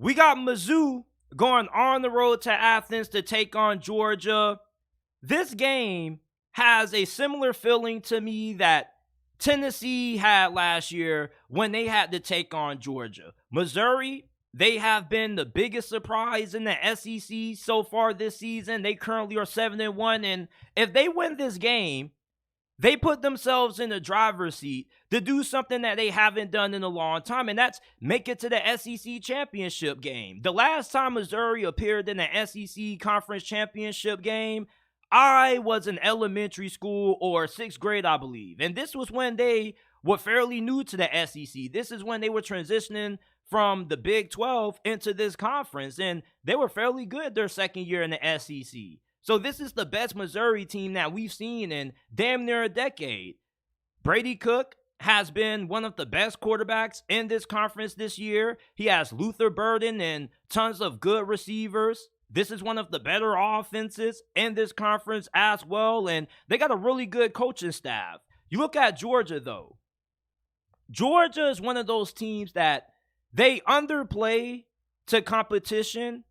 We got Mizzou going on the road to Athens to take on Georgia. This game has a similar feeling to me that Tennessee had last year when they had to take on Georgia. Missouri, they have been the biggest surprise in the SEC so far this season. They currently are 7-1, and if they win this game, they put themselves in the driver's seat to do something that they haven't done in a long time, and that's make it to the SEC championship game. The last time Missouri appeared in the SEC conference championship game, I was in elementary school or 6th grade, I believe. And this was when they were fairly new to the SEC. This is when they were transitioning from the Big 12 into this conference, and they were fairly good their second year in the SEC. So this is the best Missouri team that we've seen in damn near a decade. Brady Cook has been one of the best quarterbacks in this conference this year. He has Luther Burden and tons of good receivers. This is one of the better offenses in this conference as well, and they got a really good coaching staff. You look at Georgia, though. Georgia is one of those teams that they underplay to competition,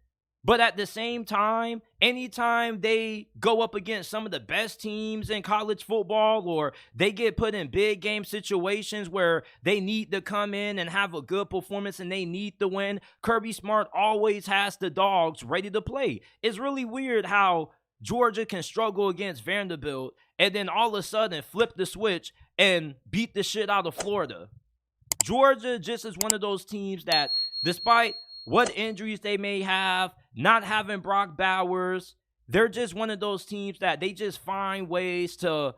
but at the same time, anytime they go up against some of the best teams in college football, or they get put in big game situations where they need to come in and have a good performance and they need to win, Kirby Smart always has the dogs ready to play. It's really weird how Georgia can struggle against Vanderbilt and then all of a sudden flip the switch and beat the shit out of Florida. Georgia just is one of those teams that, despite what injuries they may have, not having Brock Bowers, they're just one of those teams that they just find ways to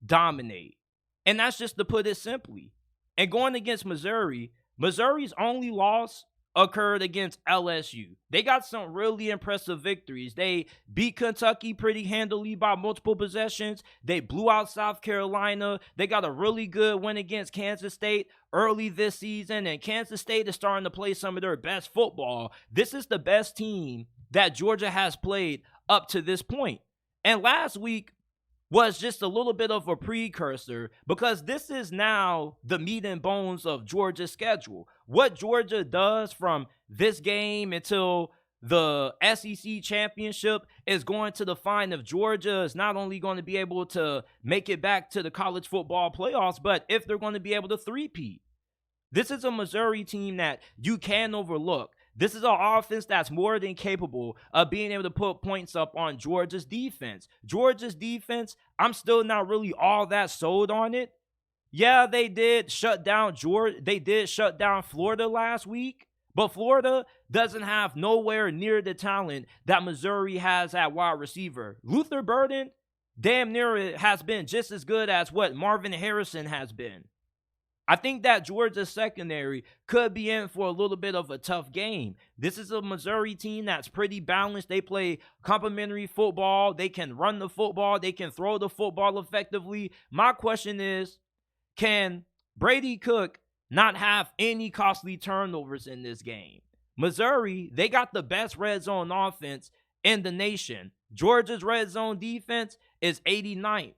dominate. And that's just to put it simply. And going against Missouri, Missouri's only loss occurred against LSU. They got some really impressive victories. They beat Kentucky pretty handily by multiple possessions. They blew out South Carolina. They got a really good win against Kansas State early this season, and Kansas State is starting to play some of their best football. This is the best team that Georgia has played up to this point. And last week was just a little bit of a precursor, because this is now the meat and bones of Georgia's schedule. What Georgia does from this game until the SEC championship is going to define if Georgia is not only going to be able to make it back to the college football playoffs, but if they're going to be able to three-peat. This is a Missouri team that you can overlook. This is an offense that's more than capable of being able to put points up on Georgia's defense. Georgia's defense, I'm still not really all that sold on it. Yeah, they did shut down Georgia. They did shut down Florida last week, but Florida doesn't have nowhere near the talent that Missouri has at wide receiver. Luther Burden damn near has been just as good as what Marvin Harrison has been. I think that Georgia's secondary could be in for a little bit of a tough game. This is a Missouri team that's pretty balanced. They play complementary football. They can run the football. They can throw the football effectively. My question is, can Brady Cook not have any costly turnovers in this game? Missouri, they got the best red zone offense in the nation. Georgia's red zone defense is 89th.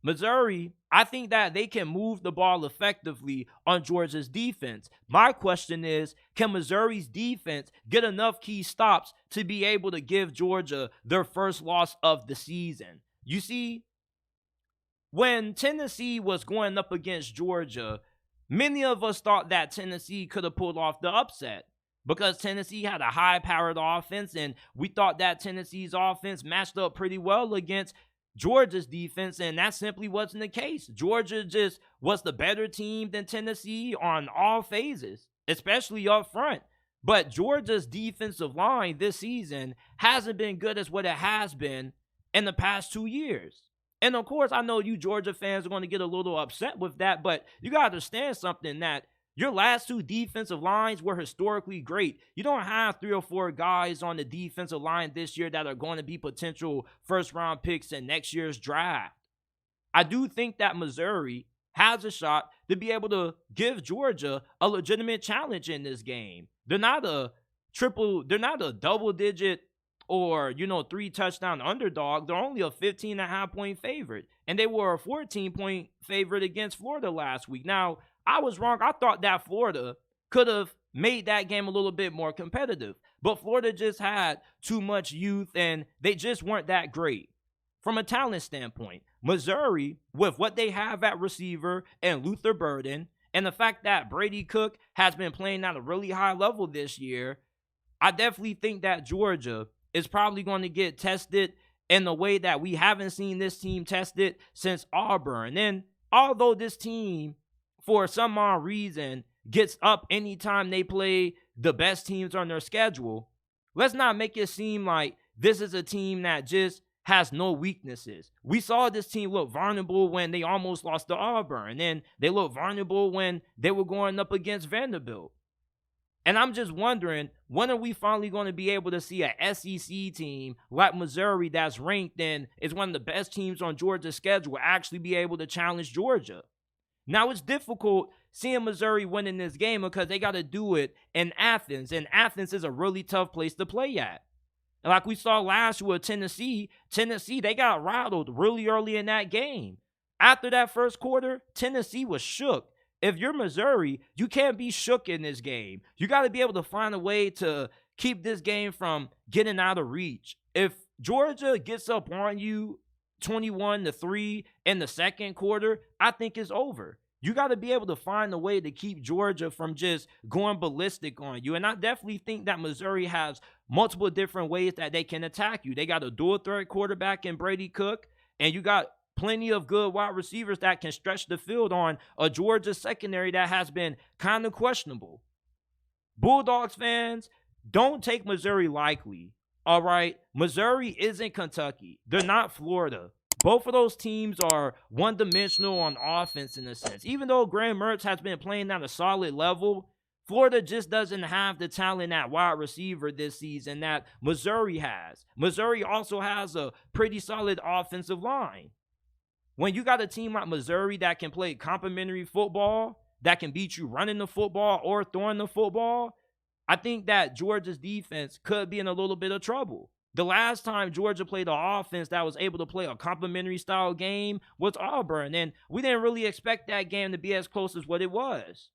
Missouri, I think that they can move the ball effectively on Georgia's defense. My question is, can Missouri's defense get enough key stops to be able to give Georgia their first loss of the season? You see, when Tennessee was going up against Georgia, many of us thought that Tennessee could have pulled off the upset because Tennessee had a high-powered offense, and we thought that Tennessee's offense matched up pretty well against Georgia's defense, and that simply wasn't the case. Georgia just was the better team than Tennessee on all phases, especially up front. But Georgia's defensive line this season hasn't been good as what it has been in the past 2 years. And of course, I know you Georgia fans are going to get a little upset with that, but you got to understand something, that your last two defensive lines were historically great. You don't have 3 or 4 guys on the defensive line this year that are going to be potential first-round picks in next year's draft. I do think that Missouri has a shot to be able to give Georgia a legitimate challenge in this game. They're not a double-digit or, 3-touchdown underdog. They're only a 15.5-point favorite. And they were a 14-point favorite against Florida last week. Now, I was wrong. I thought that Florida could have made that game a little bit more competitive. But Florida just had too much youth and they just weren't that great. From a talent standpoint, Missouri, with what they have at receiver and Luther Burden, and the fact that Brady Cook has been playing at a really high level this year, I definitely think that Georgia is probably going to get tested in the way that we haven't seen this team tested since Auburn. And although this team, for some odd reason, gets up anytime they play the best teams on their schedule, let's not make it seem like this is a team that just has no weaknesses. We saw this team look vulnerable when they almost lost to Auburn, and they looked vulnerable when they were going up against Vanderbilt. And I'm just wondering, when are we finally going to be able to see a SEC team like Missouri that's ranked and is one of the best teams on Georgia's schedule actually be able to challenge Georgia? Now, it's difficult seeing Missouri winning this game because they got to do it in Athens, and Athens is a really tough place to play at. And like we saw last year with Tennessee, they got rattled really early in that game. After that first quarter, Tennessee was shook. If you're Missouri, you can't be shook in this game. You got to be able to find a way to keep this game from getting out of reach. If Georgia gets up on you 21-3 in the second quarter, I think it's over. You got to be able to find a way to keep Georgia from just going ballistic on you. And I definitely think that Missouri has multiple different ways that they can attack you. They got a dual threat quarterback in Brady Cook, and you got plenty of good wide receivers that can stretch the field on a Georgia secondary that has been kind of questionable. Bulldogs fans, don't take Missouri lightly. All right, Missouri isn't Kentucky. They're not Florida. Both of those teams are one-dimensional on offense in a sense. Even though Graham Mertz has been playing at a solid level, Florida just doesn't have the talent at wide receiver this season that Missouri has. Missouri also has a pretty solid offensive line. When you got a team like Missouri that can play complementary football, that can beat you running the football or throwing the football, I think that Georgia's defense could be in a little bit of trouble. The last time Georgia played an offense that was able to play a complementary style game was Auburn, and we didn't really expect that game to be as close as what it was.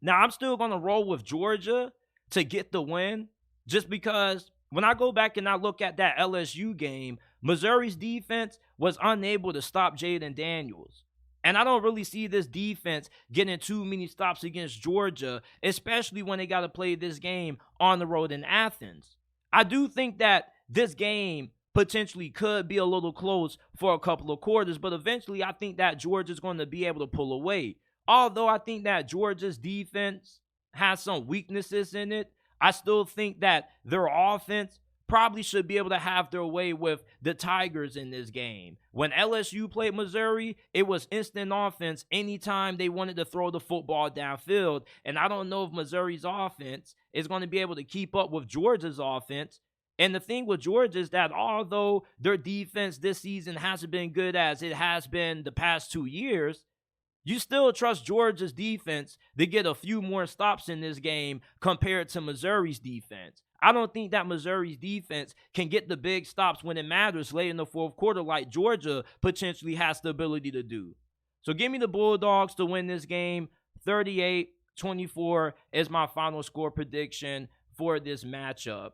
Now, I'm still going to roll with Georgia to get the win, just because when I go back and I look at that LSU game, Missouri's defense was unable to stop Jaden Daniels. And I don't really see this defense getting too many stops against Georgia, especially when they got to play this game on the road in Athens. I do think that this game potentially could be a little close for a couple of quarters, but eventually I think that Georgia's going to be able to pull away. Although I think that Georgia's defense has some weaknesses in it, I still think that their offense probably should be able to have their way with the Tigers in this game. When LSU played Missouri, it was instant offense anytime they wanted to throw the football downfield. And I don't know if Missouri's offense is going to be able to keep up with Georgia's offense. And the thing with Georgia is that although their defense this season hasn't been good as it has been the past 2 years, you still trust Georgia's defense to get a few more stops in this game compared to Missouri's defense. I don't think that Missouri's defense can get the big stops when it matters late in the fourth quarter like Georgia potentially has the ability to do. So give me the Bulldogs to win this game. 38-24 is my final score prediction for this matchup.